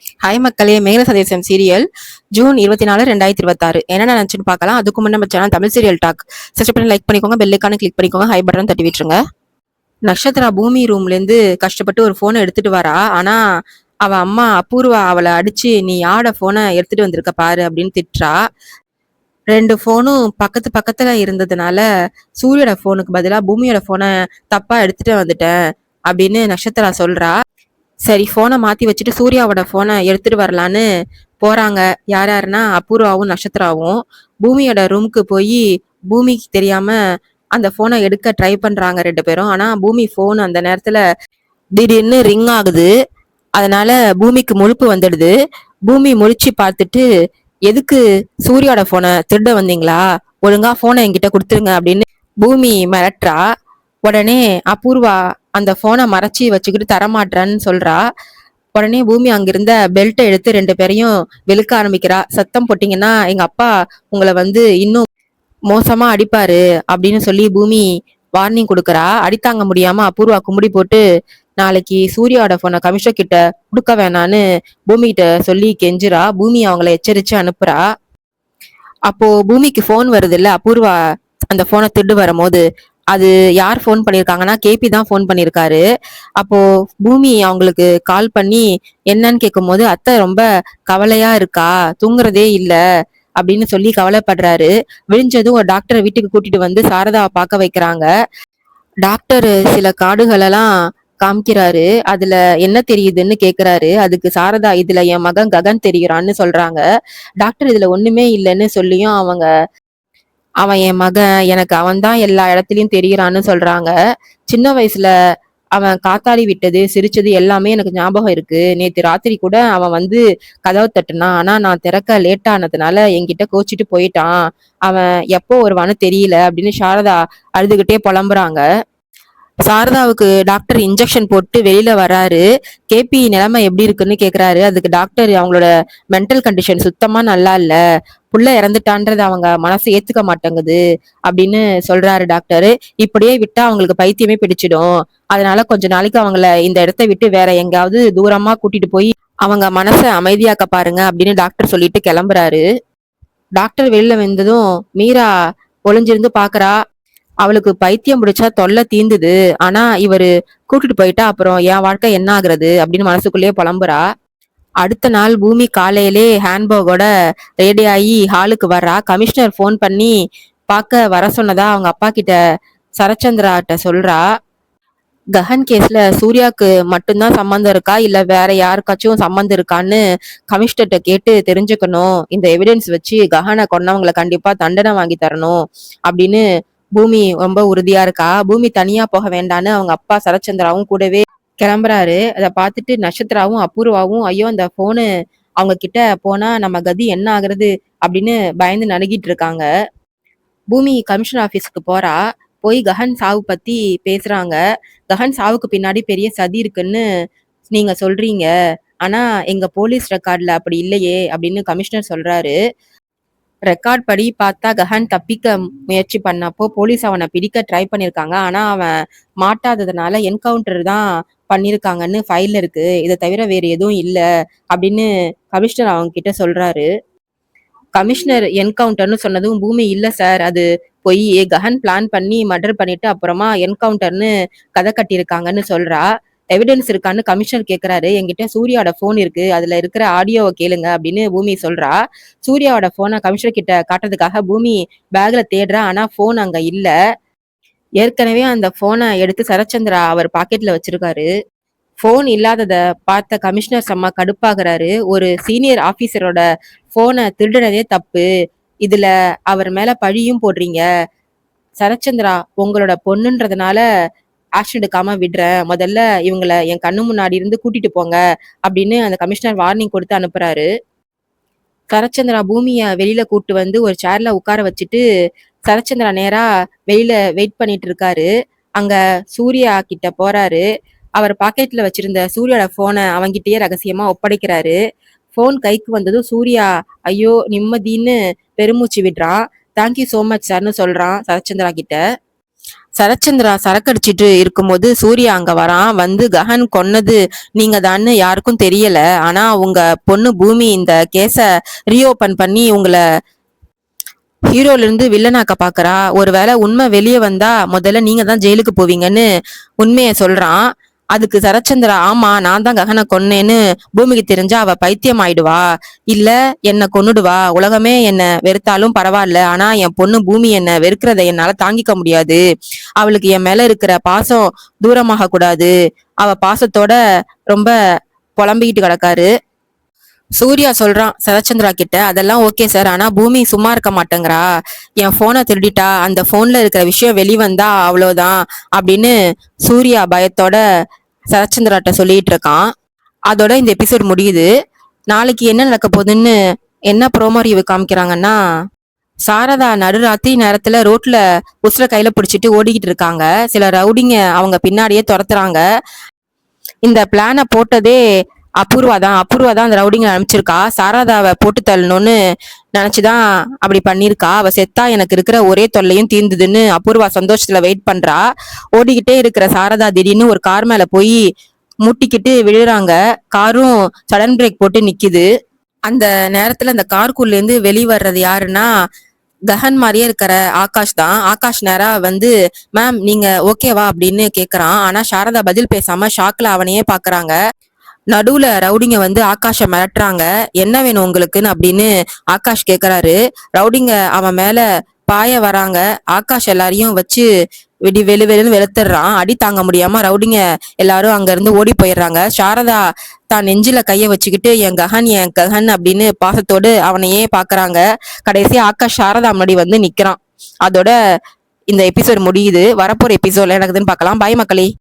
Hi மக்களே, மேல சதேசம் serial June 24 2026 என்ன நினைச்சுன்னு பார்க்கலாம். அதுக்கு முன்ன நம்ம channel Tamil serial talk subscribe பண்ணி லைக் பண்ணிக்கோங்க, பெல் ஐகானை கிளிக் பண்ணிக்கோங்க, ஹை பட்டன் தட்டி விட்டுருங்க. நக்ஷத்ரா பூமி ரூம்ல இருந்து கஷ்டப்பட்டு ஒரு போனை எடுத்துட்டு வரா. ஆனா அவ அம்மா அபூர்வா அவளை அடிச்சு, நீ யாரோட போனை எடுத்துட்டு வந்திருக்க பாரு அப்படின்னு திட்டுறா. ரெண்டு போனும் பக்கத்து பக்கத்துல இருந்ததுனால சூரியோட போனுக்கு பதிலா பூமியோட போனை தப்பா எடுத்துட்டு வந்துட்டேன் அப்படின்னு நக்ஷத்ரா சொல்றா. சரி, போனை மாத்தி வச்சுட்டு சூர்யாவோட போனை எடுத்துட்டு வரலான்னு போறாங்க. யார் யாருன்னா அபூர்வாவும் நட்சத்திராவும் பூமியோட ரூமுக்கு போய் பூமிக்கு தெரியாம அந்த போனை எடுக்க ட்ரை பண்றாங்க ரெண்டு பேரும். ஆனா பூமி போன் அந்த நேரத்துல திடீர்னு ரிங் ஆகுது. அதனால பூமிக்கு முழிப்பு வந்துடுது. பூமி முழிச்சு பார்த்துட்டு, எதுக்கு சூர்யாவோட போனை திருட வந்தீங்களா, ஒழுங்கா போனை என்கிட்ட கொடுத்துருங்க அப்படின்னு பூமி மிரட்டுறா. உடனே அபூர்வா அந்த போனை மறைச்சி வச்சுக்கிட்டு தரமாட்டேன்னு சொல்றா. உடனே பூமி அங்கிருந்த பெல்ட்டை எடுத்து ரெண்டு பேரையும் வெளுக்க ஆரம்பிக்கிறா. சத்தம் போட்டீங்கன்னா எங்க அப்பா உங்களை இன்னும் மோசமா அடிப்பாரு அப்படின்னு சொல்லி பூமி வார்னிங் கொடுக்கறா. அடித்தாங்க முடியாம அபூர்வா கும்பிடி போட்டு நாளைக்கு சூர்யாவோட போனை கமிஷனர் கிட்ட கொடுக்க வேணான்னு பூமி கிட்ட சொல்லி கெஞ்சுறா. பூமி அவங்கள எச்சரிச்சு அனுப்புறா. அப்போ பூமிக்கு போன் வருது இல்ல, அபூர்வா அந்த போனை திருடு வரும்போது அது யார் ஃபோன் பண்ணியிருக்காங்கன்னா கேபி தான் ஃபோன் பண்ணியிருக்காரு. அப்போ பூமி அவங்களுக்கு கால் பண்ணி என்னன்னு கேட்கும்போது, அத்தை ரொம்ப கவலையா இருக்கா, தூங்குறதே இல்ல அப்படின்னு சொல்லி கவலைப்படுறாரு. விழிஞ்சதும் ஒரு டாக்டரை வீட்டுக்கு கூட்டிட்டு வந்து சாரதாவை பார்க்க வைக்கிறாங்க. டாக்டர் சில கார்டுகளெல்லாம் காமிக்கிறாரு. அதுல என்ன தெரியுதுன்னு கேக்குறாரு. அதுக்கு சாரதா, இதுல என் மகன் ககன் தெரியுறான்னு சொல்றாங்க. டாக்டர் இதுல ஒண்ணுமே இல்லைன்னு சொல்லியும் அவன் என் மகன், எனக்கு அவன் தான் எல்லா இடத்துலயும் தெரியறான்னு சொல்றாங்க. சின்ன வயசுல அவன் காத்தாடி விட்டது, சிரிச்சது எல்லாமே எனக்கு ஞாபகம் இருக்கு. நேத்து ராத்திரி கூட அவன் கதவை தட்டுனான். ஆனா நான் திறக்க லேட் ஆனதுனால என்கிட்ட கோச்சிட்டு போயிட்டான். அவன் எப்போ வருவான்னு தெரியல அப்படின்னு சாரதா அழுதுகிட்டே புலம்புறாங்க. சாரதாவுக்கு டாக்டர் இன்ஜெக்ஷன் போட்டு வெளியில வராரு. கேபி நிலைமை எப்படி இருக்குன்னு கேக்குறாரு. அதுக்கு டாக்டர், அவங்களோட மென்டல் கண்டிஷன் சுத்தமா நல்லா இல்ல, புள்ள இறந்துட்டான்றது அவங்க மனசு ஏத்துக்க மாட்டேங்குது அப்படின்னு சொல்றாரு டாக்டர். இப்படியே விட்டா அவங்களுக்கு பைத்தியமே பிடிச்சிடும். அதனால கொஞ்ச நாளைக்கு அவங்கள இந்த இடத்த விட்டு வேற எங்காவது தூரமா கூட்டிட்டு போய் அவங்க மனசை அமைதியாக்க பாருங்க அப்படின்னு டாக்டர் சொல்லிட்டு கிளம்புறாரு. டாக்டர் வெளியில வந்ததும் மீரா ஒளிஞ்சிருந்து பாக்குறா. அவளுக்கு பைத்தியம் பிடிச்சா தொல்லை தீந்துது. ஆனா இவரு கூட்டிட்டு போயிட்டா அப்புறம் என் வாழ்க்கை என்ன ஆகுறது அப்படின்னு மனசுக்குள்ளேயே புலம்புறா. அடுத்த நாள் பூமி காலையிலே ஹேண்ட்பேக்கோட ரெடி ஆகி ஹாலுக்கு வர்றா. கமிஷனர் ஃபோன் பண்ணி பார்க்க வர சொன்னதா அவங்க அப்பா கிட்ட சரச்சந்திராட்ட சொல்றா. கஹன் கேஸ்ல சூர்யாக்கு மட்டும்தான் சம்மந்தம் இருக்கா இல்ல வேற யாருக்காச்சும் சம்மந்தம் இருக்கான்னு கமிஷனர்கிட்ட கேட்டு தெரிஞ்சுக்கணும். இந்த எவிடன்ஸ் வச்சு கஹனை கொன்னவங்களை கண்டிப்பா தண்டனை வாங்கி தரணும் அப்படின்னு பூமி ரொம்ப உறுதியா இருக்கா. பூமி தனியா போக வேண்டான்னு அவங்க அப்பா சரச்சந்திராவும் கூடவே கிளம்புறாரு. அதை பார்த்துட்டு நட்சத்திராவும் அபூர்வாவும், ஐயோ அந்த போனு அவங்க கிட்ட போனா நம்ம கதி என்ன ஆகுறது அப்படின்னு பயந்து நடுங்கிட்டு இருக்காங்க. பூமி கமிஷனர் ஆபீஸ்க்கு போறா. போய் கஹன் சாவு பத்தி பேசுறாங்க. கஹன் சாவுக்கு பின்னாடி பெரிய சதி இருக்குன்னு நீங்க சொல்றீங்க, ஆனா எங்க போலீஸ் ரெக்கார்ட்ல அப்படி இல்லையே அப்படின்னு கமிஷனர் சொல்றாரு. ரெக்கார்ட் படி பார்த்தா கஹன் தப்பிக்க முயற்சி பண்ணப்போ போலீஸ் அவனை பிடிக்க ட்ரை பண்ணிருக்காங்க. ஆனா அவன் மாட்டாததுனால என்கவுண்டர் தான் பண்ணிருக்காங்கன்னு ஃபைல்ல இருக்கு. இதை தவிர வேற எதுவும் இல்ல அப்படின்னு கமிஷனர் அவங்க கிட்ட சொல்றாரு. கமிஷனர் என்கவுண்டர்னு சொன்னதும் பூமி, இல்ல சார் அது பொய், கஹன் பிளான் பண்ணி மர்டர் பண்ணிட்டு அப்புறமா என்கவுண்டர்னு கதை கட்டியிருக்காங்கன்னு சொல்றா. எவிடன்ஸ் இருக்கான்னு கமிஷனர் கேக்குறாரு. என்கிட்ட சூர்யாவோட போன் இருக்கு, அதுல இருக்கிற ஆடியோவை கேளுங்க அப்படின்னு பூமி சொல்றா. சூர்யாவோட போனை கமிஷனர் கிட்ட காட்டுறதுக்காக பூமி பேக்ல தேடுறா. ஆனா போன் அங்க இல்ல. ஏற்கனவே அந்த போனை எடுத்து சரச்சந்திரா அவர் பாக்கெட்ல வச்சிருக்காரு. போன் இல்லாதத பார்த்த கமிஷனர் செம்ம கடுப்பாகிறாரு. ஒரு சீனியர் ஆபீசரோட போனை திருடுனதே தப்பு, இதுல அவர் மேல பழியும் போடுறீங்க. சரச்சந்திரா உங்களோட பொண்ணுன்றதுனால ஆக்ஷன் எடுக்காம விடுறேன், முதல்ல இவங்கள என் கண்ணு முன்னாடி இருந்து கூட்டிட்டு போங்க அப்படின்னு அந்த கமிஷனர் வார்னிங் கொடுத்து அனுப்புறாரு. சரச்சந்திரா பூமிய வெளியில கூட்டு ஒரு சேர்ல உட்கார வச்சுட்டு சரச்சந்திரா நேரா வெளியில வெயிட் பண்ணிட்டு இருக்காரு. அங்க சூர்யா கிட்ட போறாரு. அவர் பாக்கெட்ல வச்சிருந்த சூர்யாவோட போனை அவங்கிட்டயே ரகசியமா ஒப்படைக்கிறாரு. போன் கைக்கு வந்ததும் சூர்யா ஐயோ நிம்மதின்னு பெருமூச்சு விடுறான். தேங்க்யூ சோ மச் சார்னு சொல்றான் சரச்சந்திரா கிட்ட. சரச்சந்திரா சரக்கடிச்சிட்டு இருக்கும்போது சூர்யா அங்க வரான். வந்து கஹன் கொன்னது நீங்க தான்னு யாருக்கும் தெரியல. ஆனா உங்க பொண்ணு பூமி இந்த கேஸ ரீஓபன் பண்ணி உங்களை ஹீரோல இருந்து வில்லனாக்க பாக்குறா. ஒருவேளை உண்மை வெளியே வந்தா முதல்ல நீங்க தான் ஜெயிலுக்கு போவீங்கன்னு உண்மையை சொல்றான். அதுக்கு சரச்சந்திரா ஆமா நான் தான் ககனை கொன்னேன்னு பூமிக்கு தெரிஞ்சா அவ பைத்தியம் ஆயிடுவா, இல்ல என்ன கொன்னுடுவா. உலகமே என்ன வெறுத்தாலும் பரவாயில்ல, ஆனா என் பொண்ணு பூமி என்ன வெறுக்கிறத என்னால தாங்கிக்க முடியாது. அவளுக்கு என் மேல இருக்கிற பாசம் தூரமாக கூடாது. அவ பாசத்தோட ரொம்ப புலம்பிக்கிட்டு கிடக்காரு. சூர்யா சொல்றான் சரச்சந்திரா கிட்ட, அதெல்லாம் ஓகே சார், ஆனா பூமி சும்மா இருக்க மாட்டேங்கிறா. என் போனை திருடிட்டா, அந்த போன்ல இருக்கிற விஷயம் வெளிவந்தா அவ்வளவுதான் அப்படின்னு சூர்யா பயத்தோட சரச்சந்திராட்ட சொல்லிட்டு இருக்கான். அதோட இந்த எபிசோட் முடியுது. நாளைக்கு என்ன நடக்க போகுதுன்னு என்ன ப்ரோமோ ரிவ்யூ காமிக்கிறாங்கன்னா, சாரதா நடுராத்திரி நேரத்துல ரோட்ல உசுர கையில பிடிச்சிட்டு ஓடிக்கிட்டு இருக்காங்க. சில ரவுடிங்க அவங்க பின்னாடியே துரத்துறாங்க. இந்த பிளான போட்டதே அபூர்வா தான் அந்த ரவுடிங்க அனுப்பிச்சிருக்கா. சாரதாவை போட்டு தள்ளணும்னு நினைச்சுதான் அப்படி பண்ணிருக்கா. அவ செத்தா எனக்கு இருக்கிற ஒரே தொல்லையும் தீர்ந்துதுன்னு அபூர்வா சந்தோஷத்துல வெயிட் பண்றா. ஓடிக்கிட்டே இருக்கிற சாரதா திடீர்னு ஒரு கார் மேல போய் முட்டிக்கிட்டு விழுறாங்க. காரும் சடன் பிரேக் போட்டு நிக்குது. அந்த நேரத்துல அந்த காருக்குள்ள இருந்து வெளிவர்றது யாருன்னா, கஹன் மாதிரியே இருக்கிற ஆகாஷ் தான். ஆகாஷ் நேரா வந்து மேம் நீங்க ஓகேவா அப்படின்னு கேக்குறான். ஆனா சாரதா பதில் பேசாம ஷாக்ல அவனையே பாக்குறாங்க. நடுவுல ரவுடிங்க வந்து ஆகாஷ மிரட்டுறாங்க. என்ன வேணும் உங்களுக்குன்னு அப்படின்னு ஆகாஷ் கேக்குறாரு. ரவுடிங்க அவன் மேல பாய வராங்க. ஆகாஷ் எல்லாரையும் வச்சு வெளுன்னு வெளுத்துடுறான். அடி தாங்க முடியாம ரவுடிங்க எல்லாரும் அங்க இருந்து ஓடி போயிடுறாங்க. சாரதா தான் நெஞ்சில கைய வச்சுக்கிட்டு என் கஹன் அப்படின்னு பாசத்தோடு அவனையே பாக்குறாங்க. கடைசி ஆகாஷ் சாரதா முன்னாடி வந்து நிக்கிறான். அதோட இந்த எபிசோட் முடியுது. வரப்போற எபிசோட்ல நடக்குதுன்னு பார்க்கலாம். பாய் மக்களே.